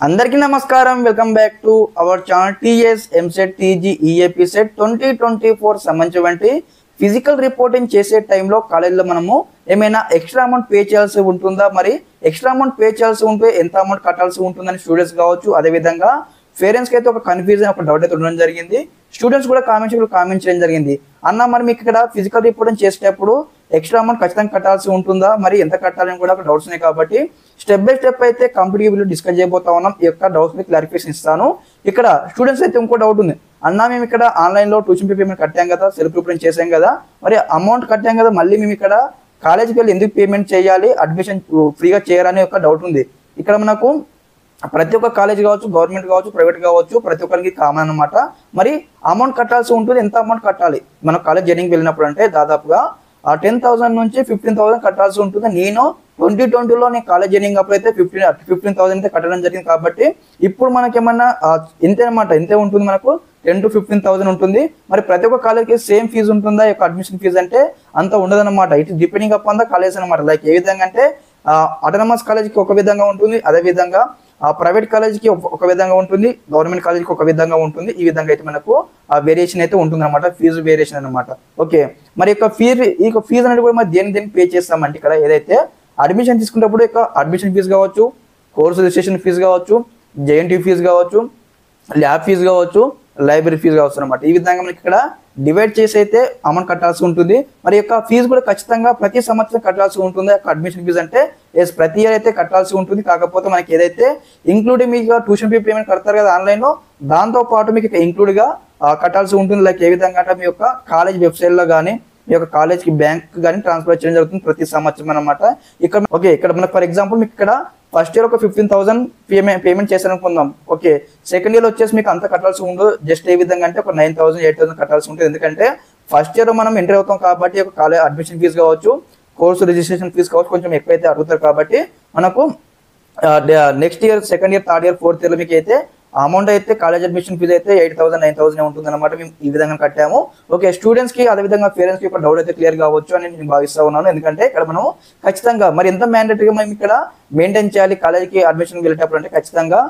అందరికీ నమస్కారం. Welcome back to our channel TS EAMCET TG EAP set 2024 సంబంధించి ఫిజికల్ రిపోర్టింగ్ చేసే టైంలో కాలేజీలో మనము ఏమైనా ఎక్స్ట్రా అమౌంట్ పే చేయాల్సి ఉంటుందా, మరి ఎక్స్ట్రా అమౌంట్ పే చేయాల్సి ఉంటే ఎంత అమౌంట్ కట్టాల్సి ఉంటుందని స్టూడెంట్స్ కావచ్చు, అదేవిధంగా పేరెంట్స్కి అయితే ఒక కన్ఫ్యూజన్, ఒక డౌట్ అయితే ఉండడం జరిగింది. స్టూడెంట్స్ కూడా కామెంట్ చేయడం జరిగింది. అన్న మరి మీకు ఇక్కడ ఫిజికల్ రిపోర్టింగ్ చేసేటప్పుడు ఎక్స్ట్రా అమౌంట్ ఖచ్చితంగా కట్టాల్సి ఉంటుందా, మరి ఎంత కట్టాలని కూడా ఒక డౌట్స్ ఉన్నాయి. కాబట్టి స్టెప్ బై స్టెప్ అయితే కంప్లీట్ వీడియో డిస్కస్ చేయబోతా ఉన్నాం. ఈ యొక్క డౌట్స్ మీద క్లారిఫికేషన్ ఇస్తాను. ఇక్కడ స్టూడెంట్స్ అయితే ఇంకో డౌట్ ఉంది. అన్న మేము ఇక్కడ ఆన్లైన్లో ట్యూషన్ ఫీ పేమెంట్ కట్టాం కదా, సెల్ఫ్ రిపోర్టింగ్ చేసాం కదా, మరి అమౌంట్ కట్టాం కదా, మళ్ళీ మేము ఇక్కడ కాలేజీకి వెళ్ళి ఎందుకు పేమెంట్ చేయాలి, అడ్మిషన్ ఫ్రీగా చేయాలనే ఒక డౌట్ ఉంది. ఇక్కడ మనకు ప్రతి ఒక్క కాలేజ్ కావచ్చు, గవర్నమెంట్ కావచ్చు, ప్రైవేట్ కావచ్చు, ప్రతి ఒక్కరికి కామన్ అనమాట. మరి అమౌంట్ కట్టాల్సి ఉంటుంది. ఎంత అమౌంట్ కట్టాలి మనం కాలేజ్ జర్నీకి వెళ్ళినప్పుడు అంటే దాదాపుగా 10,000 నుంచి 15,000 కట్టాల్సి ఉంటుంది. నేను 2020లో నేను కాలేజ్ జర్నింగ్ అప్పుడు అయితే 15,000 అయితే కట్టడం జరిగింది. కాబట్టి ఇప్పుడు మనకేమన్నా ఇంతే అనమాట, ఇంతే ఉంటుంది, మనకు 10 to 15,000 ఉంటుంది. మరి ప్రతి ఒక్క కాలేజ్కి సేమ్ ఫీజు ఉంటుందా, యొక్క అడ్మిషన్ ఫీజు అంటే అంత ఉండదన్నమాట. It is depending upon the college అనమాట. లైక్ ఏ విధంగా అంటే ఆటోనమస్ కాలేజ్కి ఒక విధంగా ఉంటుంది, అదేవిధంగా ప్రైవేట్ కాలేజ్కి ఒక విధంగా ఉంటుంది, గవర్నమెంట్ కాలేజ్కి ఒక విధంగా ఉంటుంది. ఈ విధంగా అయితే మనకు వేరియేషన్ అయితే ఉంటుంది అనమాట, ఫీజు వేరియేషన్ అనమాట. ఓకే, మరి యొక్క ఫీజు అనేది కూడా మరి దేనికి పే చేస్తామంటే ఇక్కడ ఏదైతే అడ్మిషన్ తీసుకునేటప్పుడు యొక్క అడ్మిషన్ ఫీజు కావచ్చు, కోర్సు రిజిస్ట్రేషన్ ఫీజు కావచ్చు, జేఎన్టీ ఫీజు కావచ్చు, ల్యాబ్ ఫీజు కావచ్చు, లైబ్రరీ ఫీజు కావచ్చు అనమాట. ఈ విధంగా మనకి ఇక్కడ డివైడ్ చేసి అయితే అమౌంట్ కట్టాల్సి ఉంటుంది. మరి యొక్క ఫీజు కూడా ఖచ్చితంగా ప్రతి సంవత్సరం కట్టాల్సి ఉంటుంది. యొక్క అడ్మిషన్ ఫీజు అంటే ప్రతి ఇయర్ అయితే కట్టాల్సి ఉంటుంది. కాకపోతే మనకి ఏదైతే ఇంక్లూడింగ్ మీకు ట్యూషన్ ఫీ పేమెంట్ కడతారు కదా ఆన్లైన్లో, దాంతో పాటు మీకు ఇంక్లూడ్గా కట్టాల్సి ఉంటుంది. లైక్ ఏ విధంగా అంటే మీ యొక్క కాలేజ్ వెబ్సైట్లో కానీ, మీ యొక్క కాలేజ్కి బ్యాంక్ కానీ ట్రాన్స్ఫర్ చేయడం జరుగుతుంది ప్రతి సంవత్సరం అనమాట. ఇక్కడ మనకు ఫర్ ఎగ్జాంపుల్ మీకు ఇక్కడ ఫస్ట్ ఇయర్ ఒక 15,000 పేమెంట్ చేశారనుకుందాం. ఓకే, సెకండ్ ఇయర్ వచ్చేసి మీకు అంత కట్టాల్సి ఉండదు. జస్ట్ ఏ విధంగా అంటే ఒక 9,000, 8,000 కట్టాల్సి ఉంటుంది. ఎందుకంటే ఫస్ట్ ఇయర్ మనం ఎంటర్ అవుతాం కాబట్టి ఒక కాలేజ్ అడ్మిషన్ ఫీజు కావచ్చు, కోర్సు రిజిస్ట్రేషన్ ఫీజు కావచ్చు, కొంచెం ఎక్కువైతే అడుగుతారు. కాబట్టి మనకు next year, second year, third year, fourth year మీకు అయితే అమౌంట్ అయితే కాలేజ్ అడ్మిషన్ ఫీజు అయితే 8,000, 9,000 ఉంటుంది అనమాట. మేము ఈ విధంగా కట్టాము. ఓకే, స్టూడెంట్స్ కి అదేవిధంగా పేరెంట్స్ కి ఒక డౌట్ అయితే క్లియర్ కావచ్చు అని నేను భావిస్తా ఉన్నాను. ఎందుకంటే ఇక్కడ మనం ఖచ్చితంగా మరి ఎంత మ్యాండేటరీగా మనం ఇక్కడ మెయింటైన్ చేయాలి కాలేజ్కి అడ్మిషన్ వెళ్ళేటప్పుడు అంటే ఖచ్చితంగా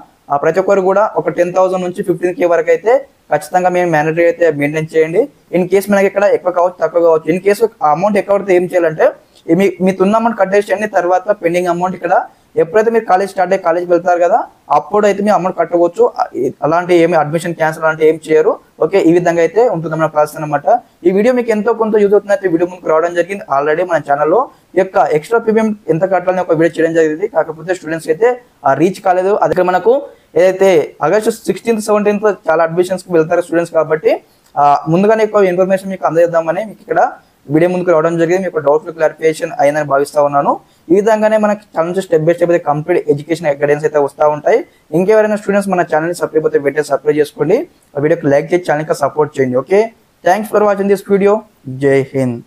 ప్రతి ఒక్కరు కూడా ఒక 10,000 నుంచి 15K వరకు అయితే ఖచ్చితంగా మేము మ్యాండేటరీ అయితే మెయింటైన్ చేయండి. ఇన్ కేసు మనకి ఇక్కడ ఎక్కువ కావచ్చు, తక్కువ కావచ్చు. ఇన్ కేసు అమౌంట్ ఎక్కువ పడితే ఏం చేయాలంటే మీకు ఉన్న అమౌంట్ కట్టేసేయండి. తర్వాత పెండింగ్ అమౌంట్ ఇక్కడ ఎప్పుడైతే మీరు కాలేజ్ స్టార్ట్ అయ్యి కాలేజ్కి వెళ్తారు కదా, అప్పుడైతే మీరు అమౌంట్ కట్టవచ్చు. అలాంటి ఏమి అడ్మిషన్ క్యాన్సిల్ అలాంటి ఏం చేయరు. ఓకే, ఈ విధంగా అయితే ఉంటుంది మన ప్రాసెస్ అనమాట. ఈ వీడియో మీకు ఎంతో కొంత యూజ్ అవుతుందంటే వీడియో ముందుకు రావడం జరిగింది. ఆల్రెడీ మన ఛానల్లో యొక్క ఎక్స్ట్రా పేమెంట్ ఎంత కట్టాలని ఒక వీడియో చేయడం జరిగింది. కాకపోతే స్టూడెంట్స్ అయితే రీచ్ కాలేదు. అదే మనకు ఏదైతే ఆగస్టు 16th, 17th చాలా అడ్మిషన్స్కి వెళ్తారు స్టూడెంట్స్. కాబట్టి ముందుగానే ఎక్కువ ఇన్ఫర్మేషన్ మీకు అందజేద్దామని మీకు ఇక్కడ వీడియో ముందుకు రావడం జరిగింది. మీకు డౌట్లు క్లారిఫికేషన్ అయిందని భావిస్తా ఉన్నాను. ఈ విధంగానే మనకి ఛానల్ నుంచి స్టెప్ బై స్టెప్ అయితే కంప్లీట్ ఎడ్యుకేషన్ గైడెన్స్ అయితే వస్తూ ఉంటాయి. ఇంకెవరైనా స్టూడెంట్స్ మన ఛానల్ని సబ్స్క్రైబ్ అయితే వెంటనే సబ్స్క్రైబ్ చేసుకోండి. ఆ వీడియోకి లైక్ చేసి ఛానల్కి సపోర్ట్ చేయండి. Okay, thanks for watching this video. జై హింద్.